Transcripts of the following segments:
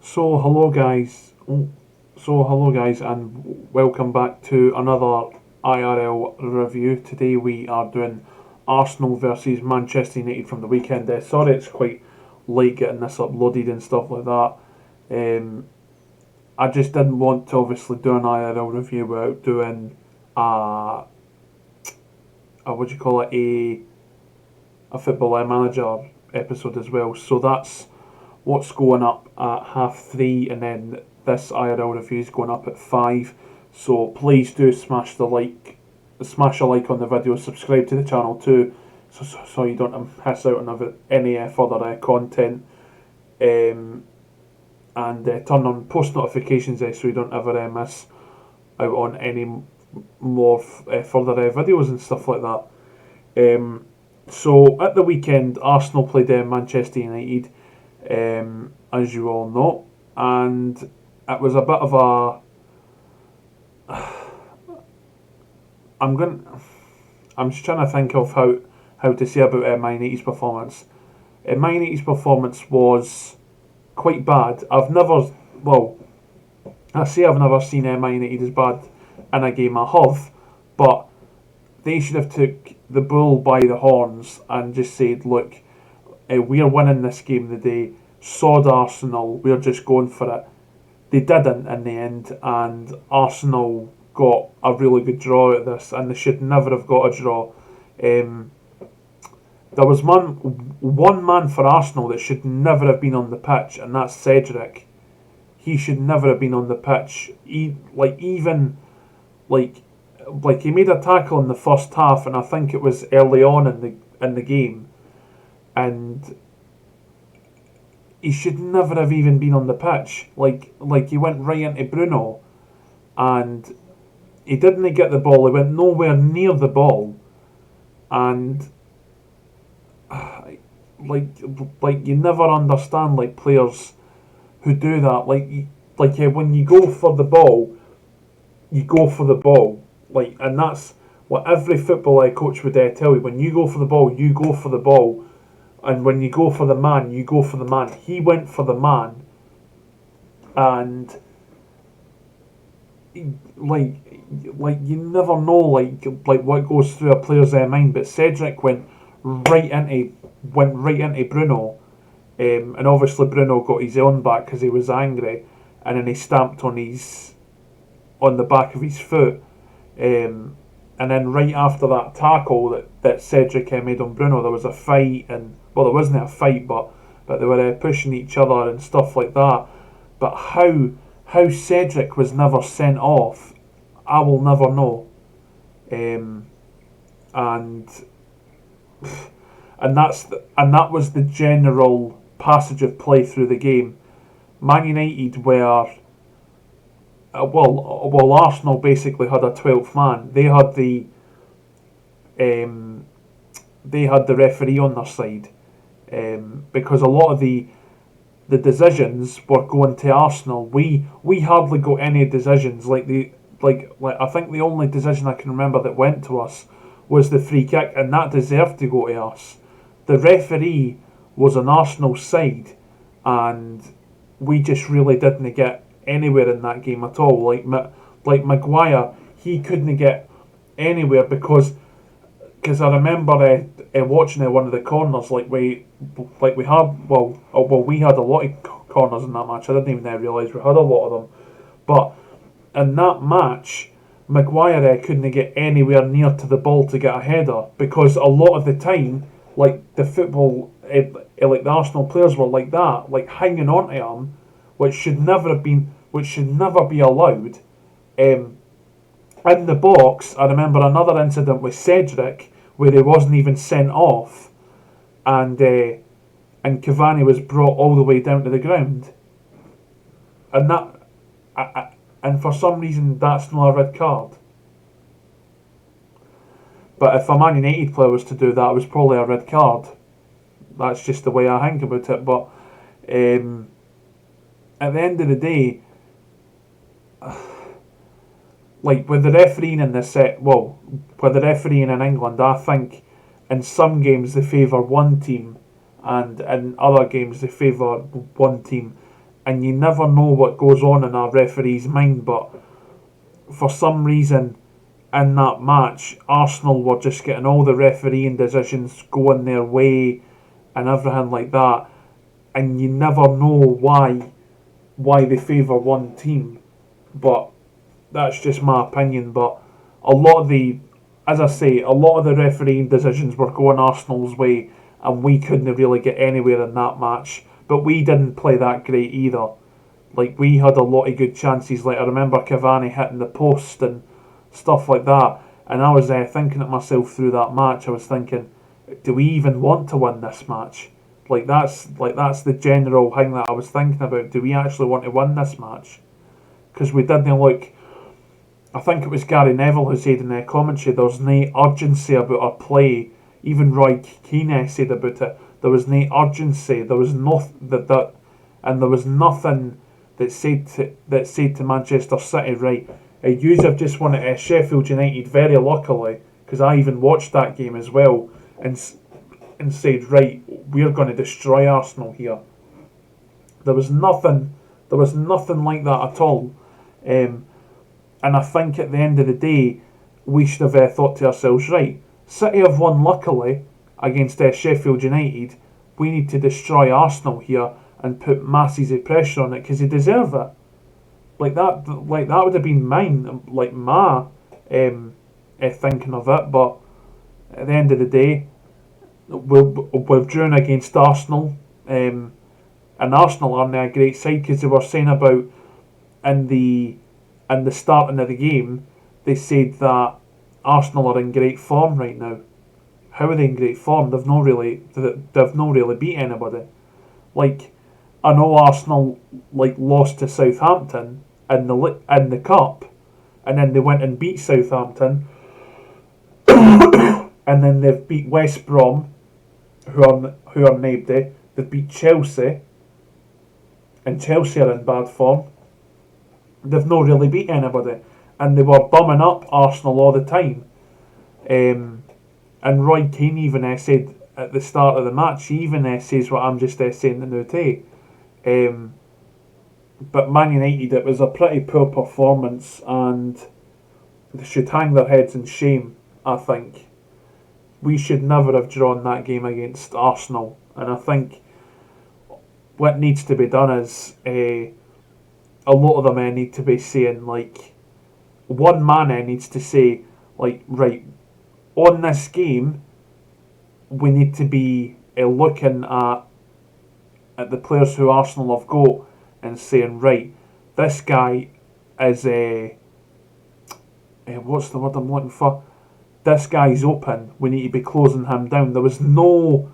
So hello guys, and welcome back to another IRL review. Today we are doing Arsenal versus Manchester United from the weekend. Sorry, it's quite late getting this uploaded and stuff like that. Um, I just didn't want to obviously do an IRL review without doing a what do you call it, a football manager episode as well. So that's what's going up at 3:30, and then this IRL review is going up at 5. So please do smash a like on the video, subscribe to the channel too, so you don't miss out on any further content, and turn on post notifications so you don't ever miss out on any more further videos and stuff like that. So at the weekend, Arsenal played Manchester United, as you all know, and it was a bit of a. I'm going. I'm just trying to think of how to say about Man United's performance. Man United's performance was quite bad. I say I've never seen Man United as bad in a game. I have, but they should have took the bull by the horns and just said, "Look, we're winning this game today. Sod Arsenal. We're just going for it." They didn't in the end, and Arsenal got a really good draw at this, and they should never have got a draw. There was one man for Arsenal that should never have been on the pitch, and that's Cedric. He should never have been on the pitch. Like he made a tackle in the first half, and I think it was early on in the game, and he should never have even been on the pitch. Like he went right into Bruno, and he didn't get the ball. He went nowhere near the ball, and like you never understand players who do that. When you go for the ball, you go for the ball. And that's what every football coach would tell you. When you go for the ball, you go for the ball. And when you go for the man, you go for the man. He went for the man, and you never know what goes through a player's mind. But Cedric right into Bruno, and obviously Bruno got his own back because he was angry, and then he stamped on the back of his foot. And then right after that tackle that Cedric made on Bruno, there was a fight, and there wasn't a fight, but they were pushing each other and stuff like that. But how Cedric was never sent off, I will never know. And that was the general passage of play through the game. Man United were. Arsenal basically had a 12th man. They had the referee on their side, because a lot of the decisions were going to Arsenal. We hardly got any decisions. I think the only decision I can remember that went to us was the free kick, and that deserved to go to us. The referee was on Arsenal's side, and we just really didn't get anywhere in that game at all. Like Maguire, he couldn't get anywhere because I remember watching one of the corners. We had a lot of corners in that match. I didn't even realise we had a lot of them. But in that match, Maguire couldn't get anywhere near to the ball to get a header because a lot of the time, the football, the Arsenal players were like that, hanging on to him, which should never be allowed. In the box, I remember another incident with Cedric where he wasn't even sent off, and Cavani was brought all the way down to the ground, and for some reason that's not a red card. But if a Man United player was to do that, it was probably a red card. That's just the way I think about it. But at the end of the day, with the refereeing in this with the refereeing in England, I think in some games they favour one team, and in other games they favour one team. and you never know what goes on in a referee's mind. But for some reason, in that match, Arsenal were just getting all the refereeing decisions going their way and everything like that, and you never know why they favour one team. But that's just my opinion. But a lot of the, as I say, a lot of the refereeing decisions were going Arsenal's way, and we couldn't really get anywhere in that match. But we didn't play that great either. Like, we had a lot of good chances. Like, I remember Cavani hitting the post and stuff like that. And I was thinking to myself through that match, I was thinking, do we even want to win this match? That's the general thing that I was thinking about. Do we actually want to win this match? Because we didn't look. I think it was Gary Neville who said in their commentary there was no urgency about our play. Even Roy Keane said about it. There was no urgency. There was and there was nothing that said to Manchester City, right, you have just won at Sheffield United very luckily, because I even watched that game as well, and said, right, we're going to destroy Arsenal here. There was nothing like that at all. And I think at the end of the day, we should have thought to ourselves, right, City have won luckily against Sheffield United. We need to destroy Arsenal here and put masses of pressure on it because they deserve it. Like that would have been my thinking of it. But at the end of the day, we've drawn against Arsenal, and Arsenal aren't a great side because they were saying about in the starting of the game, they said that Arsenal are in great form right now. How are they in great form? They've not really beat anybody. Like, I know Arsenal lost to Southampton in the cup, and then they went and beat Southampton, and then they've beat West Brom, who are nobody. They've beat Chelsea, and Chelsea are in bad form. They've not really beat anybody, and they were bumming up Arsenal all the time. And Roy Keane even said at the start of the match, he even says what I'm just saying now today. But Man United, it was a pretty poor performance, and they should hang their heads in shame. I think we should never have drawn that game against Arsenal, and I think what needs to be done is a lot of them need to be saying, like, one man needs to say, like, right, on this game we need to be looking at the players who Arsenal have got and saying, right, this guy is what's the word I'm looking for? This guy's open. We need to be closing him down. There was no,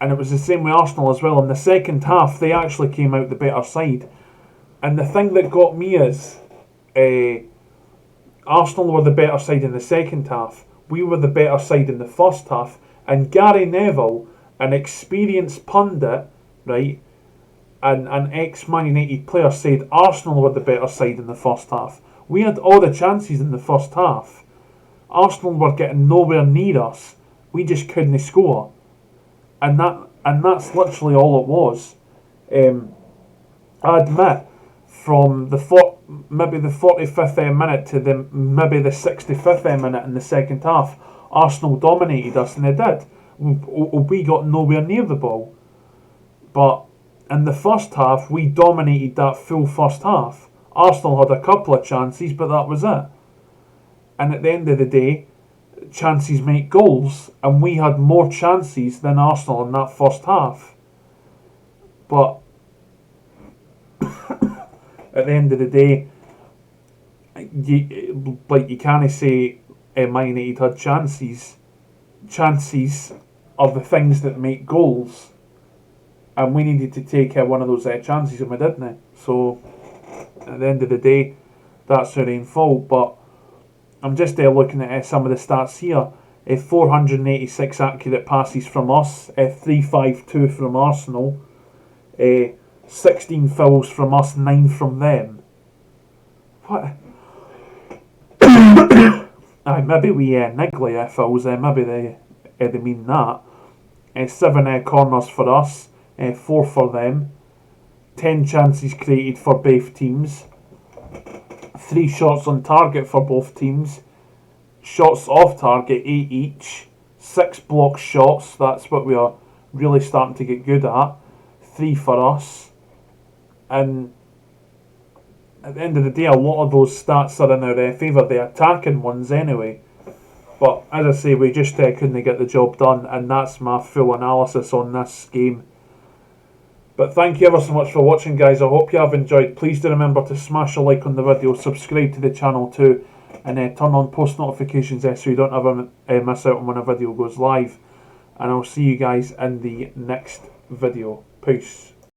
and it was the same with Arsenal as well. In the second half, they actually came out the better side. And the thing that got me is, Arsenal were the better side in the second half. We were the better side in the first half. And Gary Neville, an experienced pundit, right, and an ex-Man United player, said Arsenal were the better side in the first half. We had all the chances in the first half. Arsenal were getting nowhere near us. We just couldn't score. And that's literally all it was. I admit, from maybe the 45th minute to maybe the 65th minute in the second half, Arsenal dominated us, and they did. We got nowhere near the ball. But in the first half, we dominated that full first half. Arsenal had a couple of chances, but that was it. And at the end of the day, chances make goals, and we had more chances than Arsenal in that first half. But at the end of the day, you can't say Man United had chances. Chances are the things that make goals, and we needed to take one of those chances, and we didn't. So at the end of the day, that's our own fault. But I'm just looking at some of the stats here. 486 accurate passes from us, 352 from Arsenal, 16 fouls from us, 9 from them. What? Maybe we niggly fouls, maybe they mean that. 7 corners for us, 4 for them. 10 chances created for both teams, 3 shots on target for both teams, shots off target 8 each, 6 block shots, that's what we are really starting to get good at, 3 for us, and at the end of the day a lot of those stats are in our favour, the attacking ones anyway. But as I say, we just couldn't get the job done, and that's my full analysis on this game. But thank you ever so much for watching, guys. I hope you have enjoyed. Please do remember to smash a like on the video, subscribe to the channel too, and turn on post notifications so you don't ever miss out on when a video goes live. And I'll see you guys in the next video. Peace.